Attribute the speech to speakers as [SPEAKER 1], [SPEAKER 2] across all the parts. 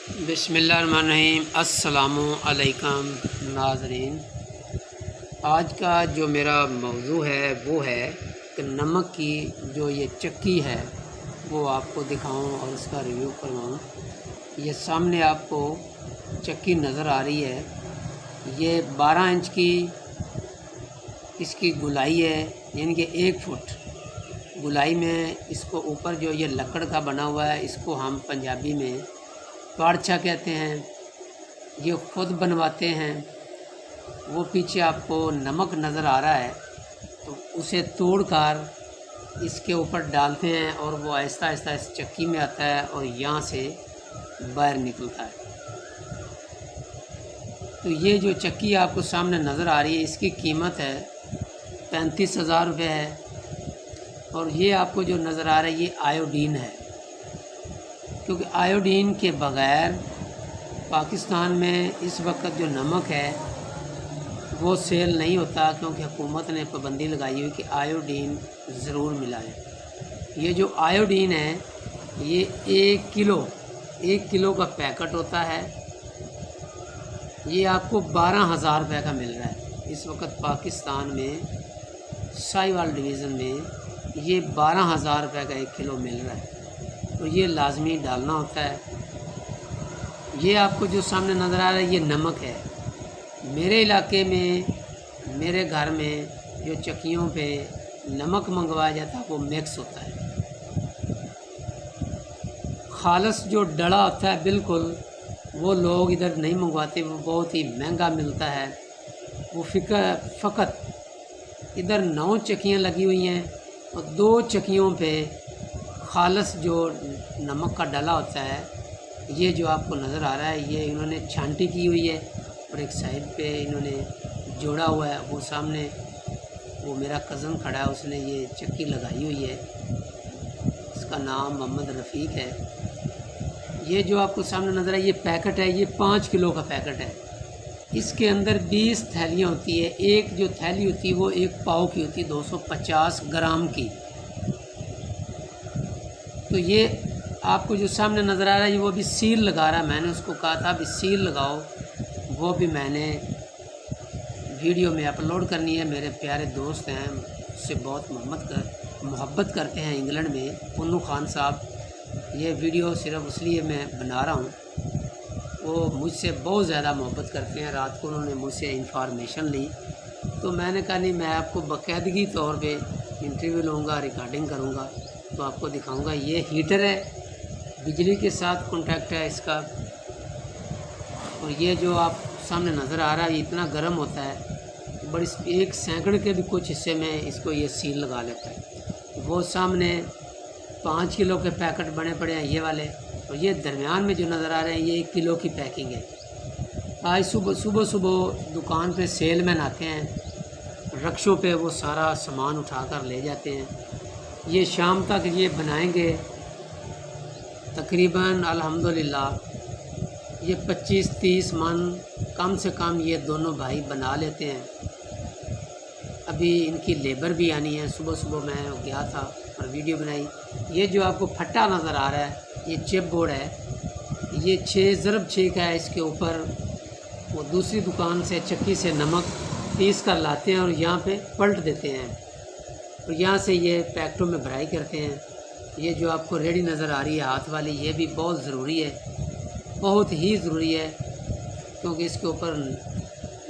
[SPEAKER 1] बिस्मिल्लाहिर्रहमानिर्रहीम। अस्सलामु अलैकुम नाज़रीन। आज का जो मेरा मौजू है वो है कि नमक की जो ये चक्की है वो आपको दिखाऊं और इसका रिव्यू करवाऊं। ये सामने आपको चक्की नज़र आ रही है। ये 12 इंच की इसकी गुलाई है, यानी कि 1 फुट गुलाई में इसको ऊपर जो ये लकड़ का बना हुआ है इसको हम पंजाबी में पारछा कहते हैं। ये ख़ुद बनवाते हैं। वो पीछे आपको नमक नज़र आ रहा है तो उसे तोड़कर इसके ऊपर डालते हैं और वो आहिस्ता आहिस्ता इस चक्की में आता है और यहाँ से बाहर निकलता है। तो ये जो चक्की आपको सामने नज़र आ रही है इसकी कीमत है 35,000 रुपये है। और ये आपको जो नज़र आ रहा है ये आयोडीन है, क्योंकि आयोडीन के बग़ैर पाकिस्तान में इस वक्त जो नमक है वो सेल नहीं होता, क्योंकि हुकूमत ने पाबंदी लगाई हुई कि आयोडीन ज़रूर मिलाएं। ये जो आयोडीन है ये 1 किलो का पैकेट होता है। ये आपको 12,000 रुपये का मिल रहा है इस वक्त पाकिस्तान में। साहिवाल डिवीज़न में ये 12,000 रुपये का 1 किलो मिल रहा है, तो ये लाजमी डालना होता है। ये आपको जो सामने नज़र आ रहा है ये नमक है। मेरे इलाके में, मेरे घर में जो चक्कियों पे नमक मंगवाया जाता है वो मिक्स होता है। खालस जो डला होता है बिल्कुल वो लोग इधर नहीं मंगवाते, वो बहुत ही महंगा मिलता है। वो फ़कत इधर 9 चक्कियाँ लगी हुई हैं और 2 चक्कियों पे खालस जो नमक का डला होता है ये जो आपको नज़र आ रहा है ये इन्होंने छांटी की हुई है और एक साइड पे इन्होंने जोड़ा हुआ है। वो सामने वो मेरा कज़न खड़ा है, उसने ये चक्की लगाई हुई है। इसका नाम मोहम्मद रफ़ीक है। ये जो आपको सामने नज़र आ रहा है ये पैकेट है, ये 5 किलो का पैकेट है। इसके अंदर 20 थैलियाँ होती है। एक जो थैली होती है वो 1 पाव की होती है, 250 ग्राम की। तो ये आपको जो सामने नज़र आ रहा है ये वो भी सील लगा रहा है। मैंने उसको कहा था अभी सील लगाओ, वो भी मैंने वीडियो में अपलोड करनी है। मेरे प्यारे दोस्त हैं, उससे बहुत मोहब्बत करते हैं इंग्लैंड में, पुन्नू खान साहब। ये वीडियो सिर्फ इसलिए मैं बना रहा हूँ, वो मुझसे बहुत ज़्यादा मोहब्बत करते हैं। रात को उन्होंने मुझसे इंफॉर्मेशन ली तो मैंने कहा नहीं, मैं आपको बाकायदगी तौर पे इंटरव्यू लूँगा, रिकॉर्डिंग करूँगा तो आपको दिखाऊँगा। ये हीटर है, बिजली के साथ कॉन्टैक्ट है इसका। और ये जो आप सामने नज़र आ रहा है ये इतना गर्म होता है, बड़ी 1 सैकड़े के भी कुछ हिस्से में इसको ये सील लगा लेता है। वो सामने 5 किलो के पैकेट बने पड़े हैं ये वाले, और ये दरमियान में जो नज़र आ रहे हैं ये 1 किलो की पैकिंग है। आज सुबह दुकान पे सेलमैन आते हैं, रक्शों पे वो सारा सामान उठा कर ले जाते हैं। ये शाम तक ये बनाएंगे तकरीबन अल्हम्दुलिल्लाह ये 25-30 मन कम से कम ये दोनों भाई बना लेते हैं। अभी इनकी लेबर भी आनी है। सुबह मैं गया था और वीडियो बनाई। ये जो आपको फट्टा नज़र आ रहा है ये चिप बोर्ड है, ये 6 ज़रब 6 का है। इसके ऊपर वो दूसरी दुकान से चक्की से नमक पीस कर लाते हैं और यहाँ पे पलट देते हैं और यहाँ से ये पैकेटों में भराई करते हैं। ये जो आपको रेडी नज़र आ रही है हाथ वाली, ये भी बहुत ज़रूरी है, बहुत ही ज़रूरी है, क्योंकि इसके ऊपर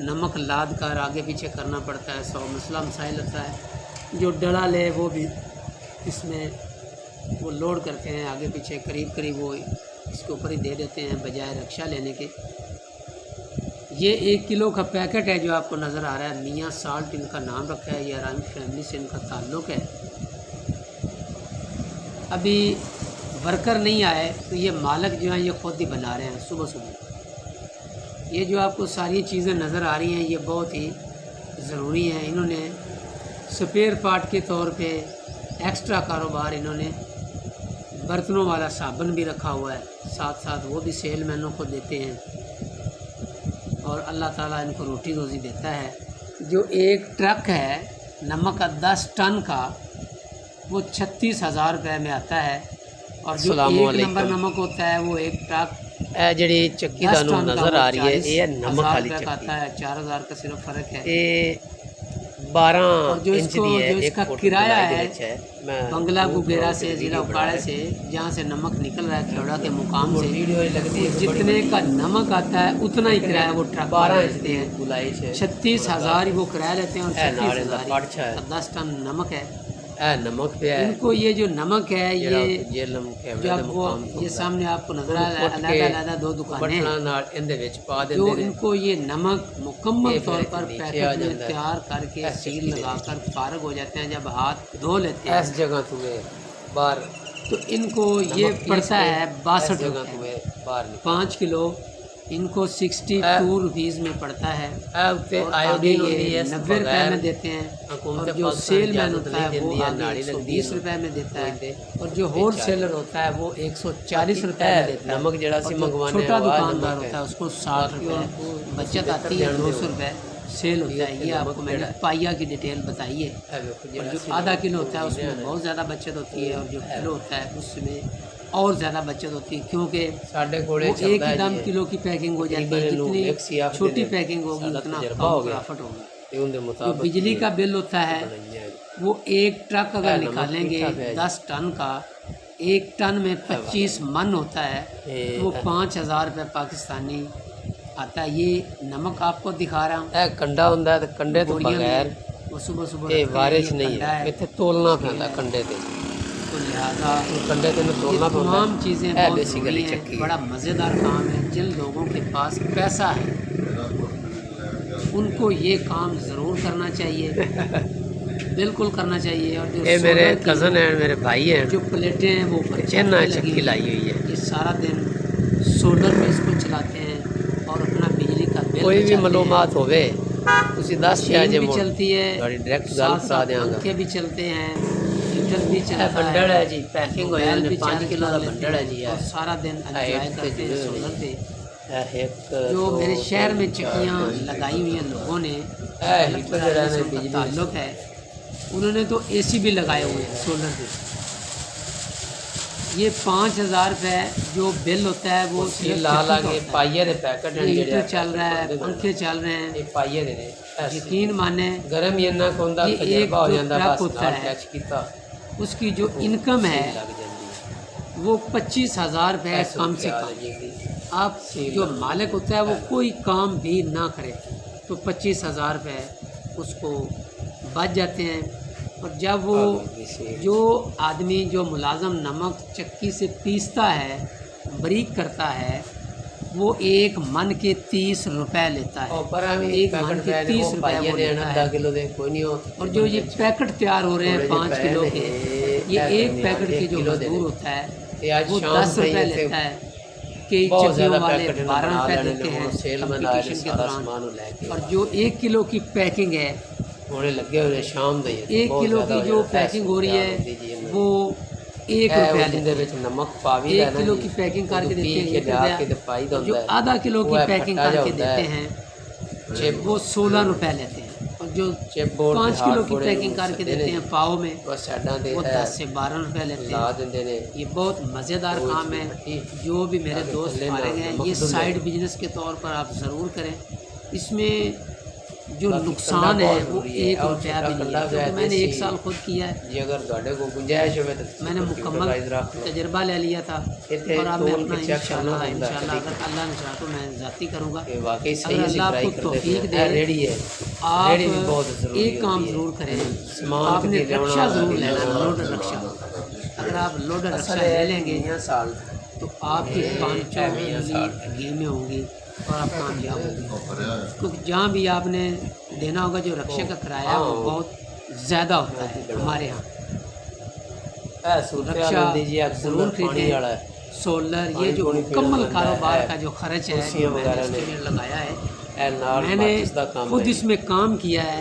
[SPEAKER 1] नमक लाद कर आगे पीछे करना पड़ता है, 100 मसला मसाइल होता है। जो डला ले वो भी इसमें वो लोड करते हैं आगे पीछे, करीब वो इसके ऊपर ही दे देते हैं बजाय रक्षा लेने के। ये 1 किलो का पैकेट है जो आपको नज़र आ रहा है। मियाँ साल्ट इनका नाम रखा है, ये अरामी फैमिली से इनका ताल्लुक़ है। अभी वर्कर नहीं आए तो ये मालिक जो हैं ये ख़ुद ही बना रहे हैं सुबह। ये जो आपको सारी चीज़ें नज़र आ रही हैं ये बहुत ही ज़रूरी हैं। इन्होंने स्पेयर पार्ट के तौर पे एक्स्ट्रा कारोबार, इन्होंने बर्तनों वाला साबुन भी रखा हुआ है, साथ साथ वो भी सेलमैनों को देते हैं और अल्लाह ताला इनको रोटी रोज़ी देता है। जो एक ट्रक है नमक का 10 टन का वो 36,000 रुपये में आता है और जो 1 नंबर नमक होता है वो एक ट्रक ਇਹ ਜਿਹੜੀ ਚੱਕੀ ਤੁਹਾਨੂੰ ਨਜ਼ਰ ਆ ਰਹੀ ਹੈ ਇਹ ਨਮਕ वाली चक्की आता है 4000 का सिर्फ फ़र्क है। ये 12 इंच दी है। इसका किराया है बंगला गुगेरा से ज़िला उकाड़े से जहाँ से नमक निकल रहा है खेड़ा के मुकाम से वीडियो लगती है। जितने का नमक आता है उतना ही किराया वो ट्रक 12 लेते हैं। 36,000 वो किराया लेते हैं और 36,000 10 टन नमक है। नमक पे है इनको ये जो नमक है ये जब वो ये सामने आपको नजर आ रहा है अलग-अलग 2 दुकानें जो इनको ये नमक मुकम्मल तौर पर पैकेट में तैयार करके सील लगाकर फारग हो जाते हैं। जब हाथ धो लेते हैं इस जगह तुम्हें बाहर तो इनको ये पड़ता है 62 रुपये 5 किलो इनको 62 रुपीज़ में पड़ता है। आयोडीन ये 90 रुपये में देते हैं और जो सेल मैन होता है वो 120 रुपये में देता है और जो होल सेलर होता है वो 140 रुपये में देता है। नमक जरा सी मंगवाने छोटा दुकानदार होता है उसको 60 रुपये बचत आती है 200 रुपये सेल होता है। ये आपको मैंने पाइया की डिटेल बताई है। और जो आधा किलो होता है उसमें बहुत ज़्यादा बचत होती है और जो किलो होता है उसमें और ज़्यादा बचत होती है क्योंकि वो एक ही दाम किलो की पैकिंग हो जाती है। जितनी छोटी पैकिंग होगी उतना कम प्रॉफिट होगा। तो बिजली का बिल होता है वो एक ट्रक अगर निकालेंगे 10 टन का 1 टन में 25 मन होता है वो 5,000 रुपये पाकिस्तानी आता है। ये नमक आपको दिखा रहा हूँ कंडा होता है कंडे तो बगैर वो सुबह बारिश नहीं है इतने तोलना पैदा कंडे से तो लिहाजा कंडे से तोलना तमाम चीज़ें बेसिकली हैं। बड़ा मज़ेदार काम है। जिन लोगों के पास पैसा है उनको ये काम ज़रूर करना चाहिए बिल्कुल करना चाहिए। और जो मेरे कज़न हैं मेरे भाई हैं जो प्लेटें हैं वो चेन्नई चक्की लाई हुई है। ये सारा दिन सोलर पे इसको चलाते हैं और अपना बिजली का बिल कोई भी मालूमात होवे उसी 10 भी चलती है डायरेक्ट पंखे भी चलते हैं हीटर भी चलता है। बंडल है जी पैकिंग हो जाए 5 किलो का बंडल है जी और सारा दिन एंजॉय करते हैं सोलर पे। जो मेरे शहर में चक्कियाँ लगाई हुई हैं लोगों ने ताल्लुक है उन्होंने तो एसी भी लगाए हुए हैं सोलर पे। ये 5,000 रुपये जो बिल होता है वो पाइये दे पैकेट हीटर चल रहा है पंखे चल रहे हैं पाइये दे यकीन माने गर्म ये एक ट्रक होता है उसकी जो इनकम है वो 25,000 रुपये कम से कम। आप जो मालिक होता है वो कोई काम भी ना करे तो 25,000 रुपये उसको बच जाते हैं। और जब वो जो आदमी जो मुलाजम नमक चक्की से पीसता है बारीक करता है वो 1 मन के 30 रुपए लेता है। एक मन के 30 रुपए वो लेता है। और जो ये पैकेट तैयार हो रहे हैं 5 किलो के ये एक पैकेट के जो मजदूर होता है वो 10 रुपए लेता है। कई चक्कियों वाले 12 रुपए देते हैं कंपटीशन के दौरान। और जो 1 किलो की पैकिंग है होने लगे हुए शाम दे 1 किलो की जो पैकिंग हो रही है वो 1 रुपया नमक पावी 1 किलो की पैकिंग करके देते हैं। जो आधा किलो की पैकिंग करके देते हैं वो 16 रुपये लेते हैं। और जो 5 किलो की पैकिंग करके देते हैं पाव में वो 10 से 12 रुपये लेते हैं। ये बहुत मज़ेदार काम है। जो भी मेरे दोस्त फारिग हैं ये साइड बिजनेस के तौर पर आप ज़रूर करें। इसमें जो नुकसान है वो 1 रुपया भी नहीं है क्योंकि मैंने 1 साल खुद किया है। अगर को गुंजाइश हो तो मैंने मुकम्मल तजर्बा ले लिया था और अब मैं अपना इंशाल्लाह अगर अल्लाह ने चाहा तो मैं ज़ाती करूँगा। अगर अल्लाह आपको तौफीक दे आप एक काम ज़रूर करें आपने रक्षा ज़रूर लेना है लोडर रक्षा। अगर आप लोडर रक्षा ले लेंगे तो आपकी 5 गेमें होंगी और आप कामयाब होंगे। क्योंकि जहाँ भी आपने देना होगा जो रक्षा का किराया वो बहुत ज़्यादा होता है। हमारे यहाँ रक्षा ज़रूर खरीदें। सोलर ये जो मुकम्मल कारोबार का जो खर्च है मैंने लगाया है मैंने खुद इसमें काम किया है।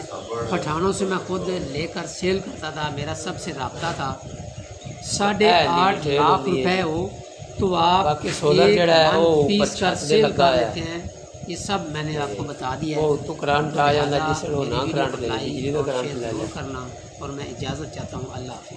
[SPEAKER 1] पठानों से मैं खुद लेकर सेल करता था। मेरा सबसे रब्ता था 8.5 लाख रुपए हो तो आप सोलर जड़ा है वो पीस कर सेल कर लेते हैं। ये सब मैंने आपको बता दिया है। तो करंट आ जाता है जिससे वो ना करंट ले करना। और मैं इजाज़त चाहता हूँ। अल्लाह हाफ़िज़।